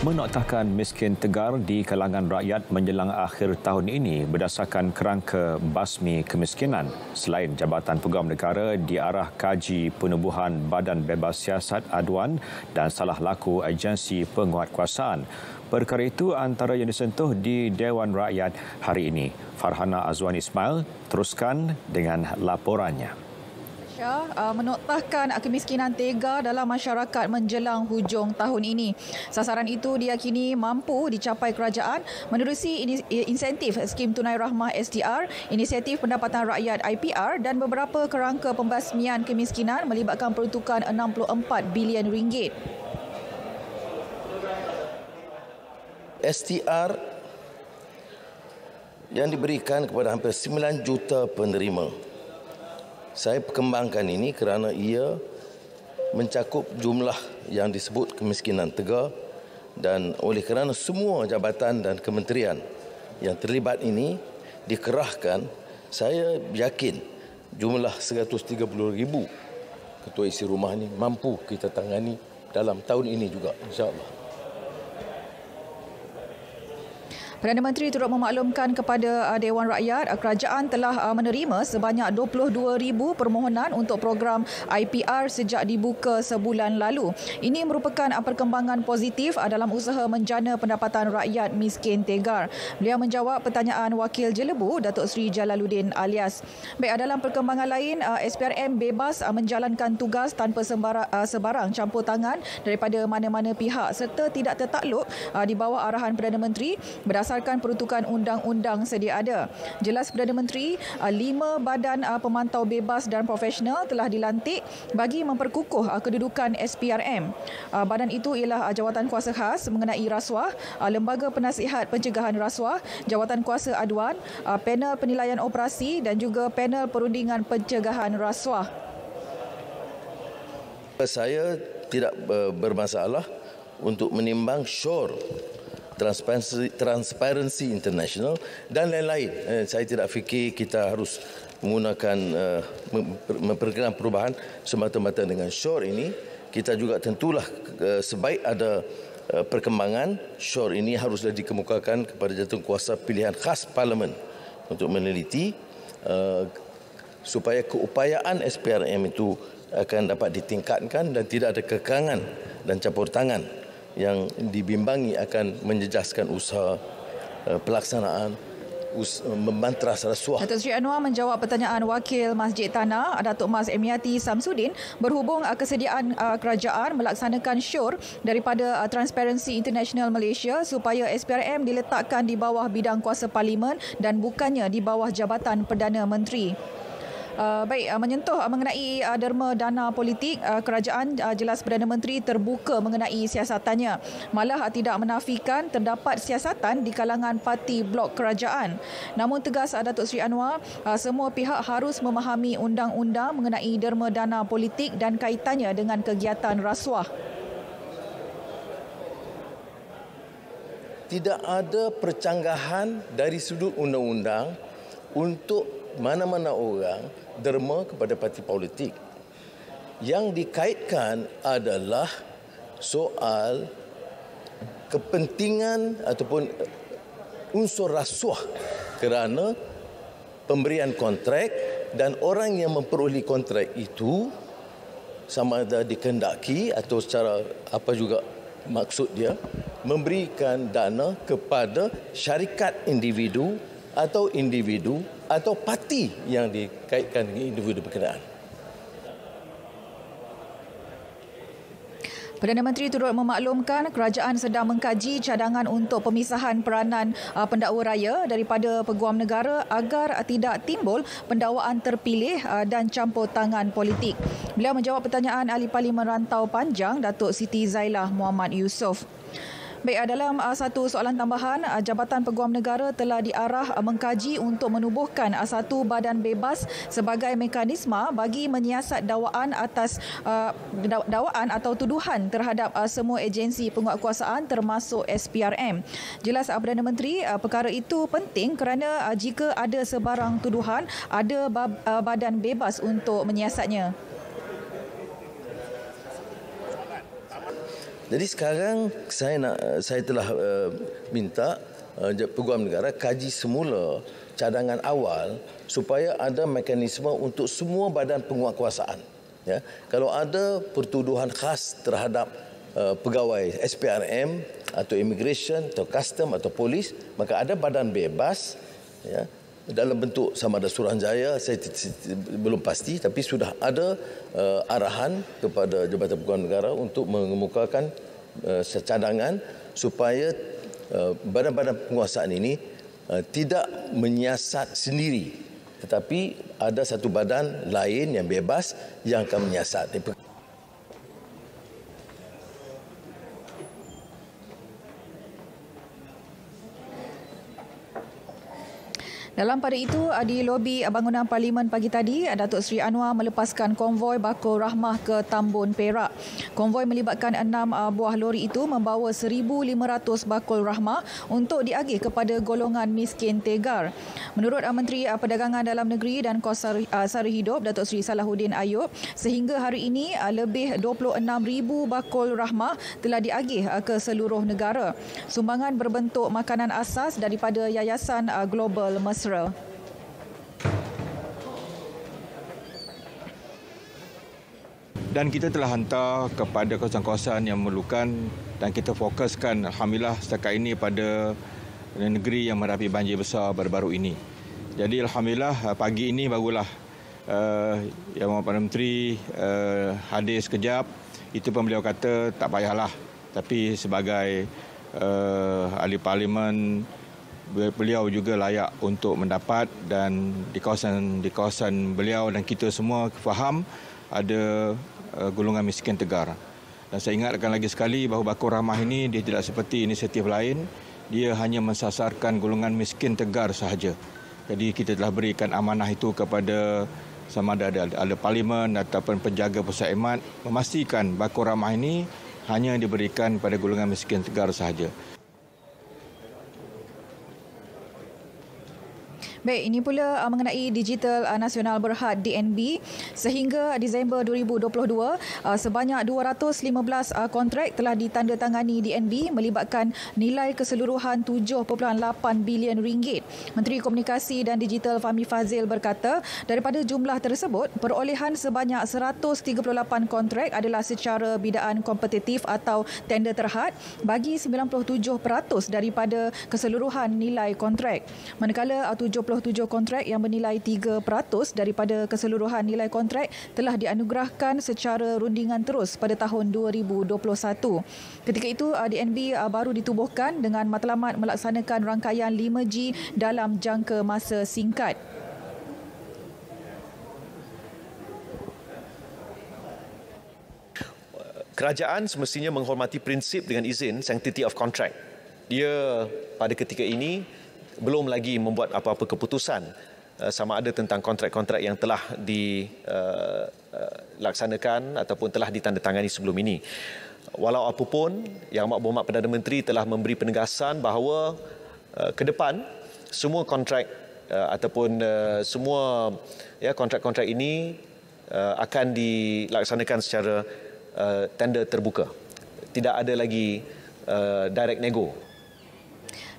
Menoktahkan miskin tegar di kalangan rakyat menjelang akhir tahun ini berdasarkan kerangka basmi kemiskinan. Selain Jabatan Peguam Negara diarah kaji penubuhan Badan Bebas Siasat Aduan dan salah laku agensi penguatkuasaan. Perkara itu antara yang disentuh di Dewan Rakyat hari ini. Farhana Azwan Ismail teruskan dengan laporannya. Menoktahkan kemiskinan tega dalam masyarakat menjelang hujung tahun ini. Sasaran itu diyakini mampu dicapai kerajaan menerusi insentif Skim Tunai Rahmah STR, Inisiatif Pendapatan Rakyat IPR dan beberapa kerangka pembasmian kemiskinan melibatkan peruntukan RM64 bilion. STR yang diberikan kepada hampir 9 juta penerima. Saya perkembangkan ini kerana ia mencakup jumlah yang disebut kemiskinan tegar dan oleh kerana semua jabatan dan kementerian yang terlibat ini dikerahkan, saya yakin jumlah 130,000 ketua isi rumah ini mampu kita tangani dalam tahun ini juga, insya-Allah. Perdana Menteri turut memaklumkan kepada Dewan Rakyat kerajaan telah menerima sebanyak 22,000 permohonan untuk program IPR sejak dibuka sebulan lalu. Ini merupakan perkembangan positif dalam usaha menjana pendapatan rakyat miskin tegar. Beliau menjawab pertanyaan Wakil Jelebu Datuk Seri Jalaluddin Alias. Baik, dalam perkembangan lain, SPRM bebas menjalankan tugas tanpa sebarang campur tangan daripada mana-mana pihak serta tidak tertakluk di bawah arahan Perdana Menteri berdasarkan peruntukan undang-undang sedia ada. Jelas Perdana Menteri, 5 badan pemantau bebas dan profesional telah dilantik bagi memperkukuh kedudukan SPRM. Badan itu ialah Jawatan Kuasa Khas mengenai rasuah, Lembaga Penasihat Pencegahan Rasuah, Jawatan Kuasa Aduan, Panel Penilaian Operasi dan juga Panel Perundingan Pencegahan Rasuah. Saya tidak bermasalah untuk menimbang SURE, Transparency International dan lain-lain. Saya tidak fikir kita harus menggunakan memperkenalkan perubahan semata-mata dengan SURE ini. Kita juga tentulah sebaik ada perkembangan, SURE ini haruslah dikemukakan kepada Jawatankuasa Pilihan Khas Parlimen untuk meneliti supaya keupayaan SPRM itu akan dapat ditingkatkan dan tidak ada kekangan dan campur tangan yang dibimbangi akan menjejaskan usaha pelaksanaan membantras rasuah. Datuk Seri Anwar menjawab pertanyaan Wakil Masjid Tanah Datuk Mas Emiati Samsudin berhubung kesediaan kerajaan melaksanakan SURE daripada Transparency International Malaysia supaya SPRM diletakkan di bawah bidang kuasa Parlimen dan bukannya di bawah Jabatan Perdana Menteri. Menyentuh mengenai derma dana politik, kerajaan jelas Perdana Menteri terbuka mengenai siasatannya. Malah tidak menafikan terdapat siasatan di kalangan parti blok kerajaan. Namun tegas Datuk Seri Anwar, semua pihak harus memahami undang-undang mengenai derma dana politik dan kaitannya dengan kegiatan rasuah. Tidak ada percanggahan dari sudut undang-undang untuk mana-mana orang derma kepada parti politik. Yang dikaitkan adalah soal kepentingan ataupun unsur rasuah kerana pemberian kontrak dan orang yang memperoleh kontrak itu sama ada dikehendaki atau secara apa juga maksud dia memberikan dana kepada syarikat individu atau parti yang dikaitkan dengan individu berkenaan. Perdana Menteri turut memaklumkan kerajaan sedang mengkaji cadangan untuk pemisahan peranan pendakwa raya daripada Peguam Negara agar tidak timbul pendakwaan terpilih dan campur tangan politik. Beliau menjawab pertanyaan Ahli Parlimen Rantau Panjang Datuk Siti Zailah Muhammad Yusof. Baik, dalam satu soalan tambahan, Jabatan Peguam Negara telah diarah mengkaji untuk menubuhkan satu badan bebas sebagai mekanisme bagi menyiasat dakwaan atas dakwaan atau tuduhan terhadap semua agensi penguatkuasaan termasuk SPRM. Jelas Perdana Menteri, perkara itu penting kerana jika ada sebarang tuduhan, ada badan bebas untuk menyiasatnya. Jadi sekarang saya telah minta Peguam Negara kaji semula cadangan awal supaya ada mekanisme untuk semua badan penguatkuasaan. Ya, kalau ada pertuduhan khas terhadap pegawai SPRM atau immigration atau custom atau polis, maka ada badan bebas, ya, dalam bentuk sama ada Suruhanjaya, saya belum pasti, tapi sudah ada arahan kepada Jabatan Peguam Negara untuk mengemukakan cadangan supaya badan-badan penguasaan ini tidak menyiasat sendiri, tetapi ada satu badan lain yang bebas yang akan menyiasat. Dalam pada itu, di lobi bangunan Parlimen pagi tadi, Datuk Seri Anwar melepaskan konvoi Bakul Rahmah ke Tambun, Perak. Konvoi melibatkan 6 buah lori itu membawa 1,500 Bakul Rahmah untuk diagih kepada golongan miskin Tegar. Menurut Menteri Perdagangan Dalam Negeri dan Kos Sara Hidup, Datuk Seri Salahuddin Ayub, sehingga hari ini lebih 26,000 Bakul Rahmah telah diagih ke seluruh negara. Sumbangan berbentuk makanan asas daripada Yayasan Global Mesra. Dan kita telah hantar kepada kawasan-kawasan yang memerlukan dan kita fokuskan alhamdulillah setakat ini pada negeri yang menghadapi banjir besar baru-baru ini. Jadi alhamdulillah pagi ini barulah Yang Perdana Menteri hadir sekejap. Itu pun beliau kata tak payahlah, tapi sebagai ahli parlimen beliau juga layak untuk mendapat, dan di kawasan beliau dan kita semua faham ada golongan miskin Tegar. Dan saya ingatkan lagi sekali bahawa Bakul Rahmah ini dia tidak seperti inisiatif lain, dia hanya mensasarkan golongan miskin Tegar sahaja. Jadi kita telah berikan amanah itu kepada sama ada parlimen ataupun penjaga pusat khidmat memastikan Bakul Rahmah ini hanya diberikan pada golongan miskin Tegar sahaja. Baik, ini pula mengenai Digital Nasional Berhad DNB. Sehingga Disember 2022, sebanyak 215 kontrak telah ditandatangani DNB melibatkan nilai keseluruhan 7.8 bilion ringgit. Menteri Komunikasi dan Digital Fahmi Fadzil berkata, daripada jumlah tersebut, perolehan sebanyak 138 kontrak adalah secara bidaan kompetitif atau tender terhad bagi 97% daripada keseluruhan nilai kontrak. Manakala 77 kontrak yang bernilai 3% daripada keseluruhan nilai kontrak telah dianugerahkan secara rundingan terus pada tahun 2021. Ketika itu, DNB baru ditubuhkan dengan matlamat melaksanakan rangkaian 5G dalam jangka masa singkat. Kerajaan semestinya menghormati prinsip dengan izin sanctity of contract. Dia pada ketika ini belum lagi membuat apa-apa keputusan sama ada tentang kontrak-kontrak yang telah dilaksanakan ataupun telah ditandatangani sebelum ini. Walau apapun, Yang Amat Berhormat Perdana Menteri telah memberi penegasan bahawa ke depan semua kontrak ataupun semua kontrak-kontrak ini akan dilaksanakan secara tender terbuka. Tidak ada lagi direct nego.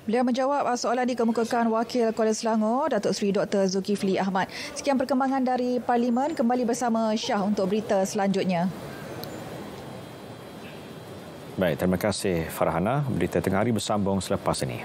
Beliau menjawab soalan dikemukakan Wakil Kuala Selangor, Datuk Seri Dr. Zulkifli Ahmad. Sekian perkembangan dari Parlimen, kembali bersama Syah untuk berita selanjutnya. Baik, terima kasih Farhana. Berita tengah hari bersambung selepas ini.